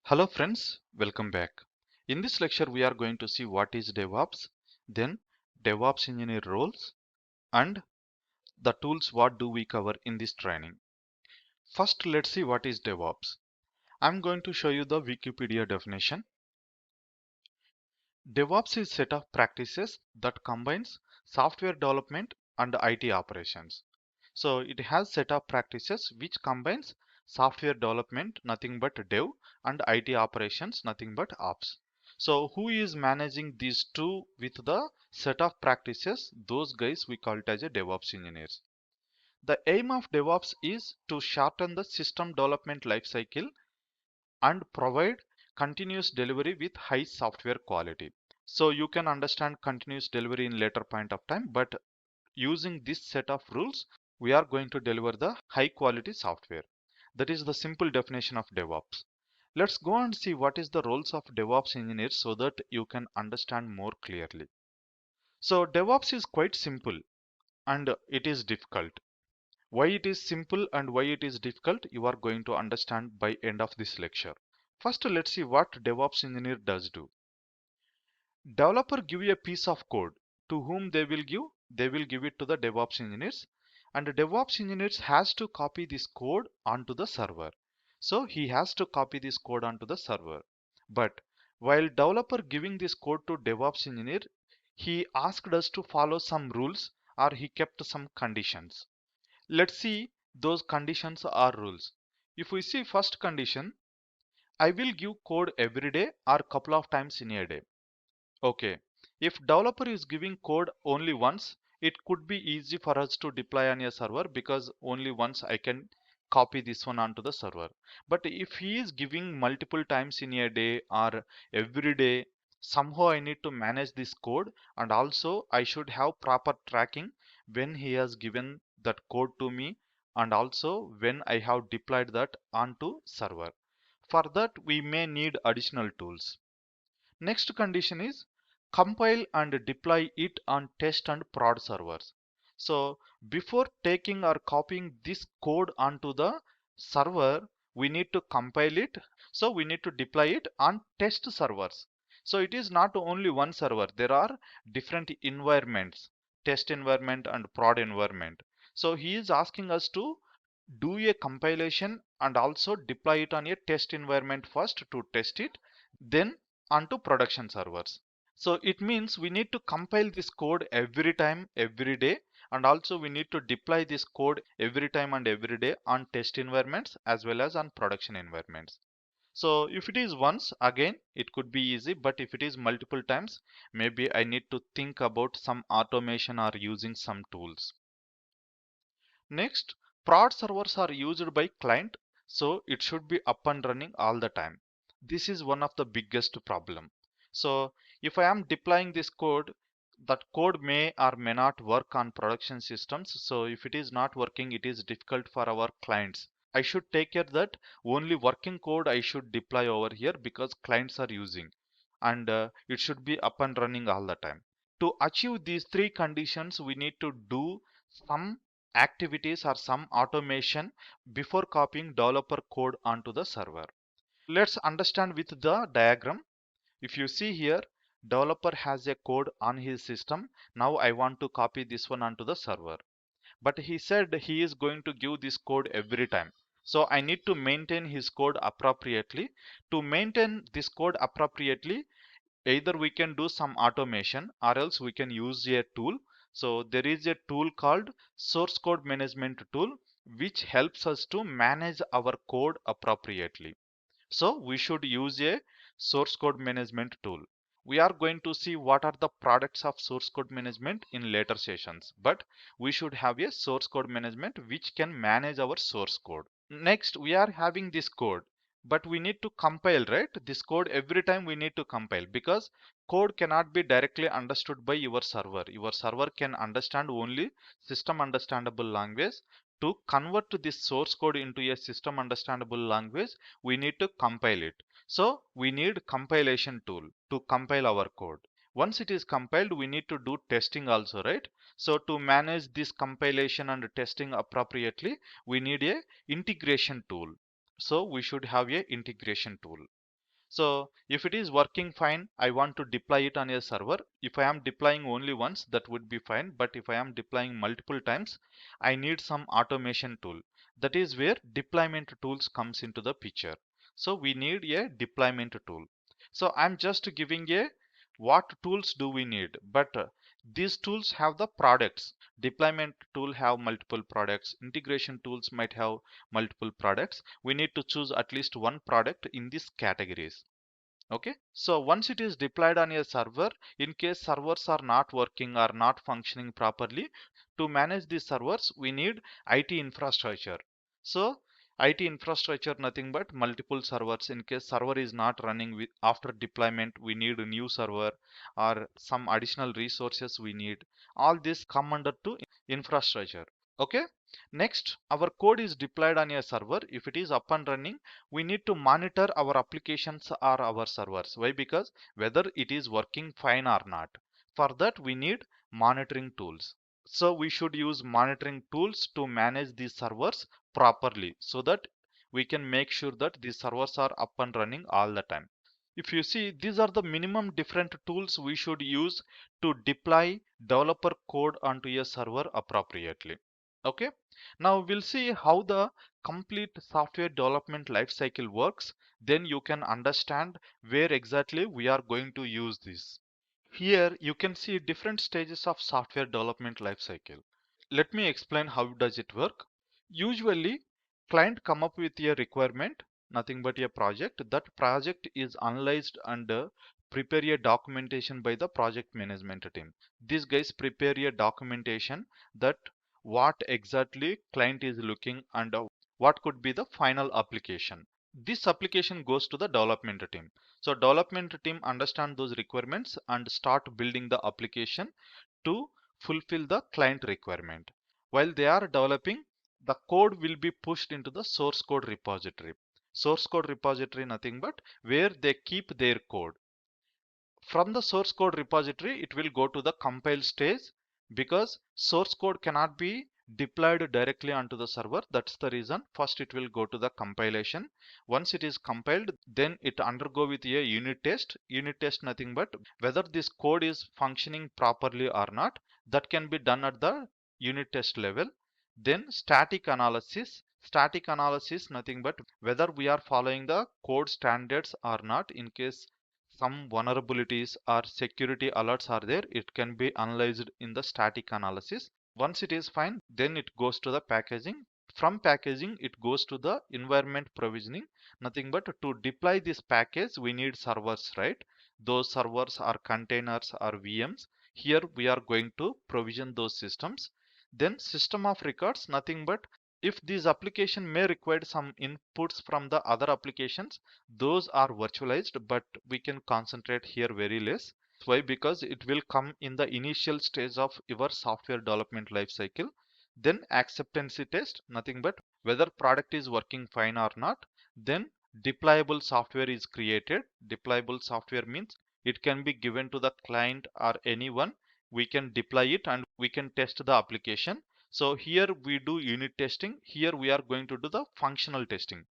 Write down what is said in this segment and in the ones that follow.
Hello friends, welcome back. In this lecture we are going to see what is DevOps, then DevOps engineer roles and the tools what do we cover in this training. First let's see what is DevOps. I'm going to show you the Wikipedia definition. DevOps is a set of practices that combines software development and IT operations. So it has set of practices which combines software development, nothing but dev, and IT operations, nothing but ops. So who is managing these two with the set of practices? Those guys we call it as a DevOps engineers. The aim of DevOps is to shorten the system development lifecycle and provide continuous delivery with high software quality. So you can understand continuous delivery in later point of time, but using this set of rules, we are going to deliver the high quality software. That is the simple definition of DevOps. Let's go and see what is the roles of DevOps engineers so that you can understand more clearly. So DevOps is quite simple and it is difficult. Why it is simple and why it is difficult, you are going to understand by end of this lecture. First, let's see what DevOps engineer does do. Developer give you a piece of code. To whom they will give? They will give it to the DevOps engineers, and the DevOps engineers has to copy this code onto the server. So he has to copy this code onto the server. But while developer giving this code to DevOps engineer, he asked us to follow some rules or he kept some conditions. Let's see those conditions or rules. If we see first condition, I will give code every day or couple of times in a day. Okay, if developer is giving code only once, it could be easy for us to deploy on a server because only once I can copy this one onto the server. But if he is giving multiple times in a day or every day, somehow I need to manage this code, and also I should have proper tracking when he has given that code to me and also when I have deployed that onto server. For that we may need additional tools. Next condition is compile and deploy it on test and prod servers. So before taking or copying this code onto the server, we need to compile it. So we need to deploy it on test servers. So it is not only one server. There are different environments, test environment and prod environment. So he is asking us to do a compilation and also deploy it on a test environment first to test it, then onto production servers. So it means we need to compile this code every time, every day, and also we need to deploy this code every time and every day on test environments as well as on production environments. So if it is once, again, it could be easy, but if it is multiple times, maybe I need to think about some automation or using some tools. Next, prod servers are used by client, so it should be up and running all the time. This is one of the biggest problem. So if I am deploying this code, that code may or may not work on production systems. So if it is not working, it is difficult for our clients. I should take care that only working code I should deploy over here because clients are using, and it should be up and running all the time. To achieve these three conditions, we need to do some activities or some automation before copying developer code onto the server. Let's understand with the diagram. If you see here, developer has a code on his system. Now I want to copy this one onto the server. But he said he is going to give this code every time. So I need to maintain his code appropriately. To maintain this code appropriately, either we can do some automation or else we can use a tool. So there is a tool called source code management tool which helps us to manage our code appropriately. So we should use a source code management tool. We are going to see what are the products of source code management in later sessions, but we should have a source code management which can manage our source code. Next, we are having this code, but we need to compile, right? This code every time we need to compile because code cannot be directly understood by your server. Your server can understand only system understandable language. To convert this source code into a system understandable language, we need to compile it. So we need compilation tool to compile our code. Once it is compiled, we need to do testing also, right? So to manage this compilation and testing appropriately, we need a integration tool. So we should have a integration tool. So if it is working fine, I want to deploy it on a server. If I am deploying only once, that would be fine. But if I am deploying multiple times, I need some automation tool. That is where deployment tools comes into the picture. So we need a deployment tool. So I'm just giving a what tools do we need, but these tools have the products. Deployment tool have multiple products. Integration tools might have multiple products. We need to choose at least one product in these categories. Okay, so once it is deployed on a server, in case servers are not working or not functioning properly, to manage these servers, we need IT infrastructure. So IT infrastructure nothing but multiple servers. In case server is not running with after deployment, we need a new server or some additional resources we need. All this come under to infrastructure. Okay, next our code is deployed on a server. If it is up and running, we need to monitor our applications or our servers. Why? Because whether it is working fine or not. For that we need monitoring tools. So we should use monitoring tools to manage these servers properly so that we can make sure that these servers are up and running all the time. If you see, these are the minimum different tools we should use to deploy developer code onto a server appropriately. Okay, now we'll see how the complete software development lifecycle works. Then you can understand where exactly we are going to use this. Here you can see different stages of software development lifecycle. Let me explain how does it work. Usually client come up with a requirement, nothing but a project. That project is analyzed and prepare a documentation by the project management team. These guys prepare a documentation that what exactly client is looking and what could be the final application. This application goes to the development team. So development team understand those requirements and start building the application to fulfill the client requirement. While they are developing, the code will be pushed into the source code repository. Source code repository nothing but where they keep their code. From the source code repository, it will go to the compile stage because source code cannot be deployed directly onto the server. That's the reason. First, it will go to the compilation. Once it is compiled, then it undergo with a unit test. Unit test nothing but whether this code is functioning properly or not. That can be done at the unit test level. Then static analysis. Static analysis nothing but whether we are following the code standards or not. In case some vulnerabilities or security alerts are there, it can be analyzed in the static analysis. Once it is fine, then it goes to the packaging. From packaging, it goes to the environment provisioning. Nothing but to deploy this package, we need servers, right? Those servers are containers or VMs. Here we are going to provision those systems. Then system of records, nothing but if this application may require some inputs from the other applications, those are virtualized, but we can concentrate here very less. Why? Because it will come in the initial stage of your software development life cycle. Then acceptance test, nothing but whether product is working fine or not. Then deployable software is created. Deployable software means it can be given to the client or anyone. We can deploy it and we can test the application. So here we do unit testing. Here we are going to do the functional testing.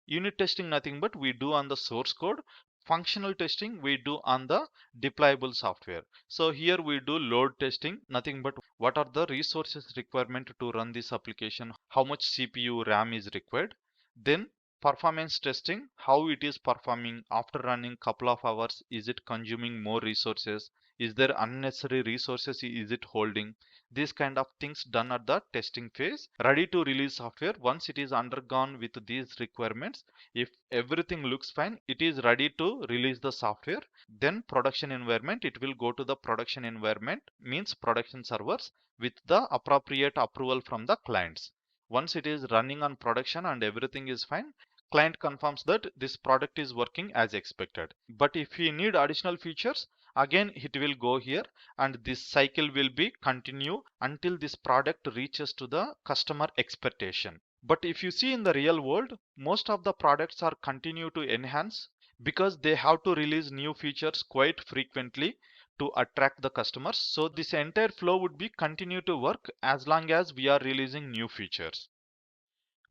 Unit testing nothing but we do on the source code. Functional testing we do on the deployable software. So here we do load testing, nothing but what are the resources requirement to run this application, how much CPU RAM is required. Then performance testing, how it is performing after running couple of hours, is it consuming more resources, is there unnecessary resources is it holding. These kind of things done at the testing phase. Ready to release software, once it is undergone with these requirements, if everything looks fine, it is ready to release the software. Then production environment, it will go to the production environment, means production servers with the appropriate approval from the clients. Once it is running on production and everything is fine, client confirms that this product is working as expected. But if we need additional features, again it will go here and this cycle will be continue until this product reaches to the customer expectation. But if you see in the real world, most of the products are continue to enhance because they have to release new features quite frequently to attract the customers. So this entire flow would be continue to work as long as we are releasing new features.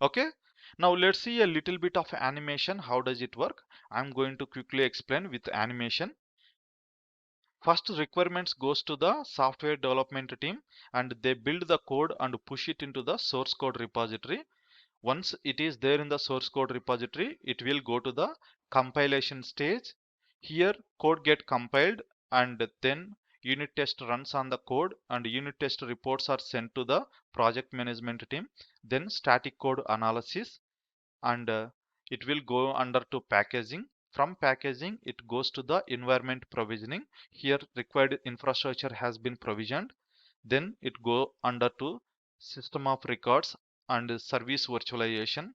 Okay. Now let's see a little bit of animation. How does it work? I'm going to quickly explain with animation. First requirements goes to the software development team and they build the code and push it into the source code repository. Once it is there in the source code repository, it will go to the compilation stage. Here code get compiled and then unit test runs on the code and unit test reports are sent to the project management team. Then static code analysis and it will go under to packaging. From packaging it goes to the environment provisioning. Here required infrastructure has been provisioned. Then it go under to system of records and service virtualization.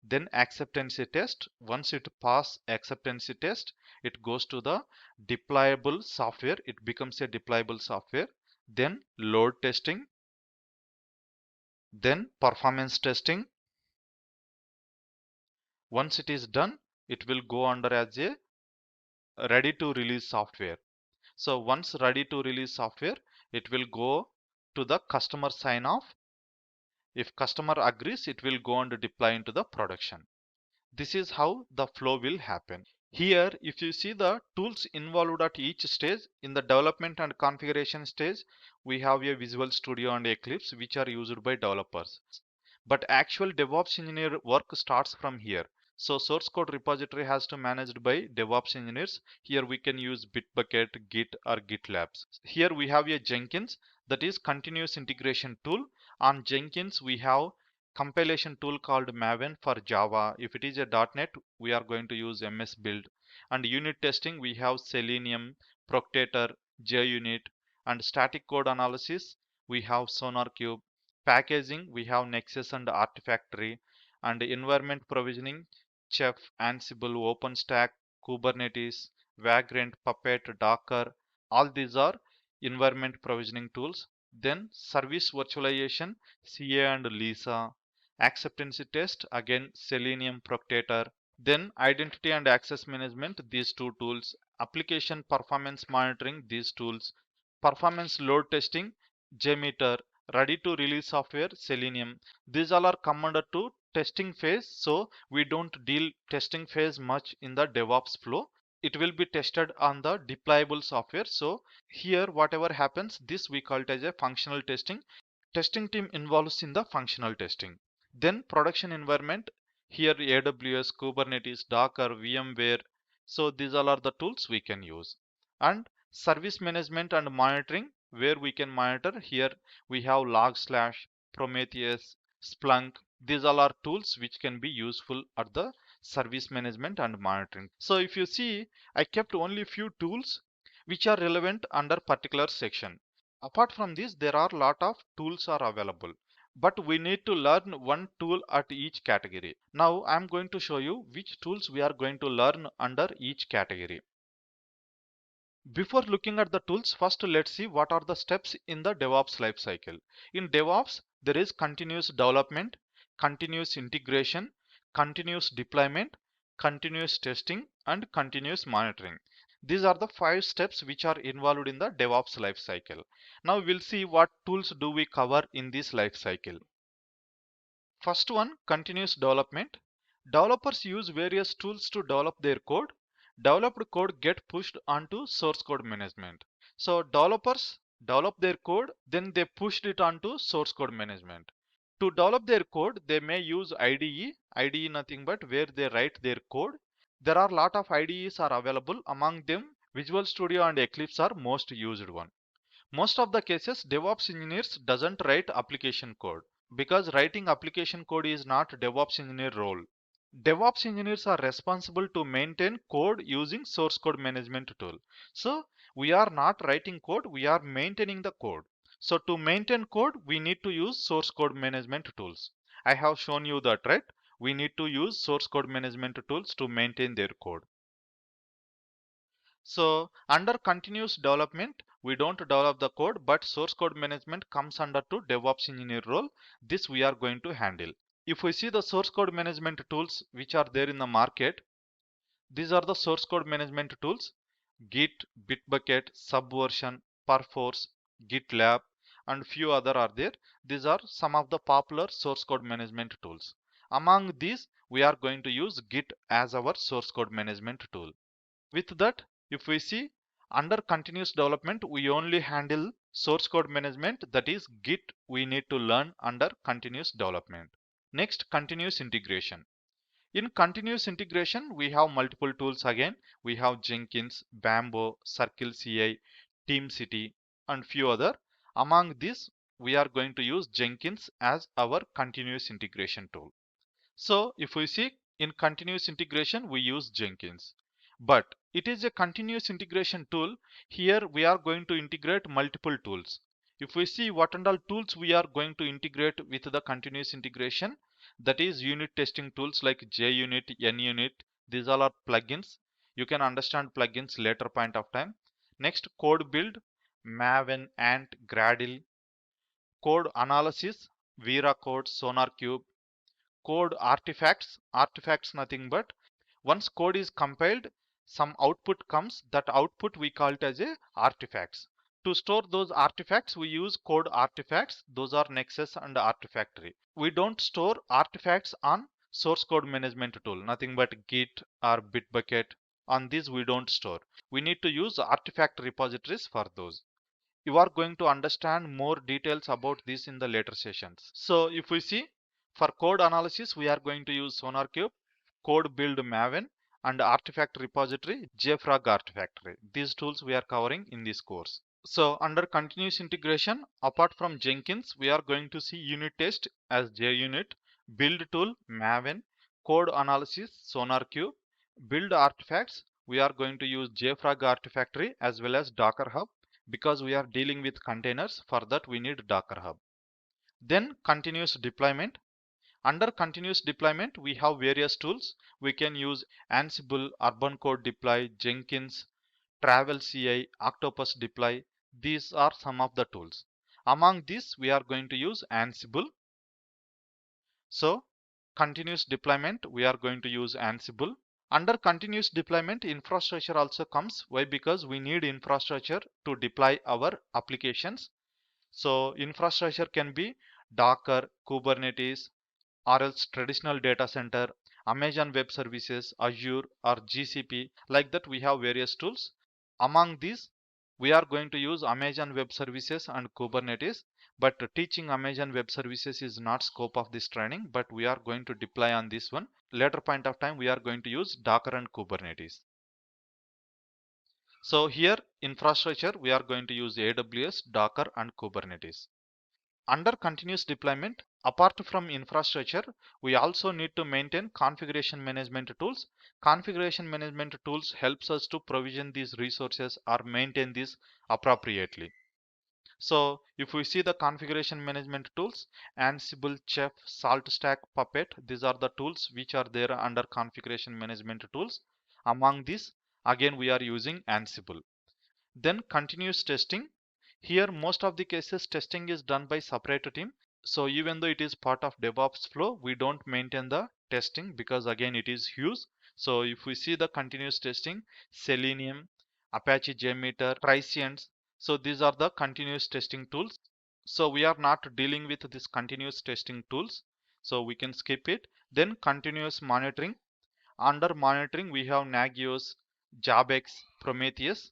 Then acceptance test. Once it pass acceptance test, it goes to the deployable software. It becomes a deployable software. Then load testing. Then performance testing. Once it is done, it will go under as a ready to release software. So once ready to release software, it will go to the customer sign off. If customer agrees, it will go and deploy into the production. This is how the flow will happen. Here, if you see the tools involved at each stage, in the development and configuration stage, we have a Visual Studio and Eclipse which are used by developers. But actual DevOps engineer work starts from here. So source code repository has to managed by DevOps engineers. Here we can use Bitbucket, Git or GitLab. Here we have a Jenkins, that is continuous integration tool. On Jenkins we have compilation tool called Maven for Java. If it is a .NET, we are going to use MS Build. And unit testing we have Selenium, Proctator, JUnit, and static code analysis we have SonarQube. Packaging we have Nexus and Artifactory, and environment provisioning Chef, Ansible, OpenStack, Kubernetes, Vagrant, Puppet, Docker. All these are environment provisioning tools. Then service virtualization CA and Lisa. Acceptance test again Selenium, Proctator. Then identity and access management, these two tools. Application performance monitoring, these tools. Performance load testing JMeter. Ready to release software Selenium. These all are come under to testing phase, so we don't deal testing phase much in the DevOps flow. It will be tested on the deployable software. So here whatever happens, this we call it as a functional testing. Testing team involves in the functional testing. Then production environment, here AWS, Kubernetes, Docker, VMware. So these all are the tools we can use. And service management and monitoring, where we can monitor, here we have Logslash, Prometheus, Splunk. These all are tools which can be useful at the service management and monitoring. So if you see, I kept only few tools which are relevant under particular section. Apart from this, there are lot of tools are available, but we need to learn one tool at each category. Now I am going to show you which tools we are going to learn under each category. Before looking at the tools, first let's see what are the steps in the DevOps lifecycle. In DevOps, there is continuous development, continuous integration, continuous deployment, continuous testing, and continuous monitoring. These are the 5 steps which are involved in the DevOps lifecycle. Now we'll see what tools do we cover in this lifecycle. First one, continuous development. Developers use various tools to develop their code. Developed code get pushed onto source code management. So developers develop their code, then they pushed it onto source code management. To develop their code, they may use IDE. IDE nothing but where they write their code. There are a lot of IDEs are available. Among them, Visual Studio and Eclipse are most used one. Most of the cases, DevOps engineers doesn't write application code because writing application code is not DevOps engineer role. DevOps engineers are responsible to maintain code using source code management tool. So we are not writing code, we are maintaining the code. So to maintain code, we need to use source code management tools. I have shown you that, right? We need to use source code management tools to maintain their code. So under continuous development, we don't develop the code, but source code management comes under to DevOps engineer role. This we are going to handle. If we see the source code management tools which are there in the market, these are the source code management tools: Git, Bitbucket, Subversion, Perforce, GitLab, and few other are there. These are some of the popular source code management tools. Among these, we are going to use Git as our source code management tool. With that, if we see under continuous development, we only handle source code management, that is Git we need to learn under continuous development. Next, continuous integration. In continuous integration, we have multiple tools again. We have Jenkins, Bamboo, Circle CI, TeamCity, and few other. Among these, we are going to use Jenkins as our continuous integration tool. So if we see in continuous integration, we use Jenkins. But it is a continuous integration tool. Here we are going to integrate multiple tools. If we see what and all tools we are going to integrate with the continuous integration, that is unit testing tools like JUnit, NUnit. These all are plugins. You can understand plugins later point of time. Next, code build, Maven, Ant, Gradle, code analysis, Vera Code, SonarQube, code artifacts nothing but once code is compiled, some output comes. That output we call it as a artifacts. To store those artifacts, we use code artifacts. Those are Nexus and Artifactory. We don't store artifacts on source code management tool, nothing but Git or Bitbucket. On this we don't store. We need to use artifact repositories for those. You are going to understand more details about this in the later sessions. So if we see for code analysis, we are going to use SonarQube, code build Maven, and artifact repository JFrog Artifactory. These tools we are covering in this course. So under continuous integration, apart from Jenkins, we are going to see unit test as JUnit, build tool Maven, code analysis SonarQube, build artifacts. We are going to use JFrog Artifactory as well as Docker Hub because we are dealing with containers. For that we need Docker Hub. Then continuous deployment. Under continuous deployment, we have various tools. We can use Ansible, Urban Code Deploy, Jenkins, Travel CI, Octopus Deploy. These are some of the tools. Among these, we are going to use Ansible. So, continuous deployment, we are going to use Ansible. Under continuous deployment, infrastructure also comes. Why? Because we need infrastructure to deploy our applications. So, infrastructure can be Docker, Kubernetes, or else traditional data center, Amazon Web Services, Azure or GCP. Like that we have various tools. Among these, we are going to use Amazon Web Services and Kubernetes. But teaching Amazon Web Services is not scope of this training, but we are going to deploy on this one. Later point of time, we are going to use Docker and Kubernetes. So here infrastructure, we are going to use AWS, Docker and Kubernetes. Under continuous deployment, apart from infrastructure, we also need to maintain configuration management tools. Configuration management tools helps us to provision these resources or maintain these appropriately. So if we see the configuration management tools, Ansible, Chef, SaltStack, Puppet, these are the tools which are there under configuration management tools. Among these, again we are using Ansible. Then continuous testing. Here most of the cases testing is done by separate team. So even though it is part of DevOps flow, we don't maintain the testing because again it is huge. So if we see the continuous testing, Selenium, Apache JMeter, Tricense, so these are the continuous testing tools. So we are not dealing with this continuous testing tools. So we can skip it. Then continuous monitoring. Under monitoring, we have Nagios, Jabex, Prometheus.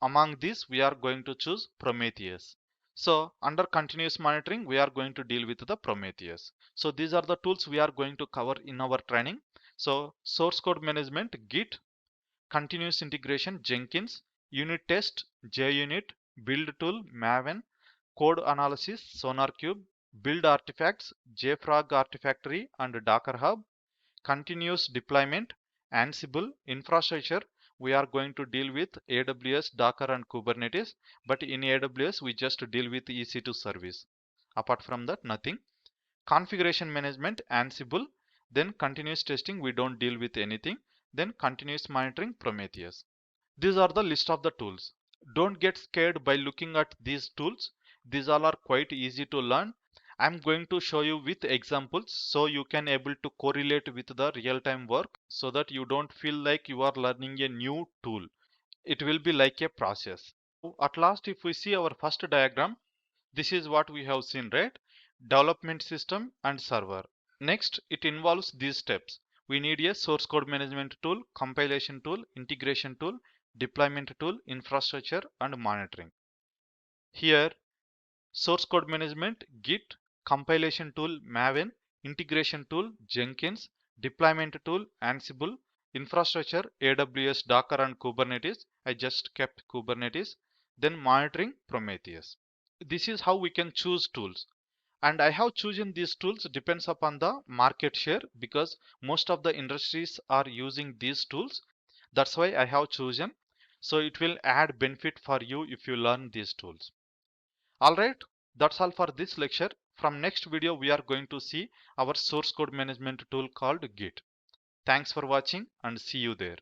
Among these, we are going to choose Prometheus. So under continuous monitoring, we are going to deal with the Prometheus. So these are the tools we are going to cover in our training. So source code management, Git, continuous integration, Jenkins, unit test, JUnit, build tool, Maven, code analysis, SonarQube, build artifacts, JFrog Artifactory and Docker Hub, continuous deployment, Ansible, infrastructure. We are going to deal with AWS, Docker and Kubernetes, but in AWS we just deal with EC2 service. Apart from that, nothing. Configuration management, Ansible, then continuous testing, we don't deal with anything, then continuous monitoring, Prometheus. These are the list of the tools. Don't get scared by looking at these tools. These all are quite easy to learn. I'm going to show you with examples so you can able to correlate with the real-time work so that you don't feel like you are learning a new tool. It will be like a process. At last, if we see our first diagram, this is what we have seen, right? Development system and server. Next, it involves these steps. We need a source code management tool, compilation tool, integration tool, deployment tool, infrastructure, and monitoring. Here, source code management, Git, compilation tool, Maven, integration tool, Jenkins, deployment tool, Ansible, infrastructure, AWS, Docker, and Kubernetes. I just kept Kubernetes. Then monitoring, Prometheus. This is how we can choose tools. And I have chosen these tools depends upon the market share because most of the industries are using these tools. That's why I have chosen. So it will add benefit for you if you learn these tools. Alright, that's all for this lecture. From next video we are going to see our source code management tool called Git. Thanks for watching and see you there.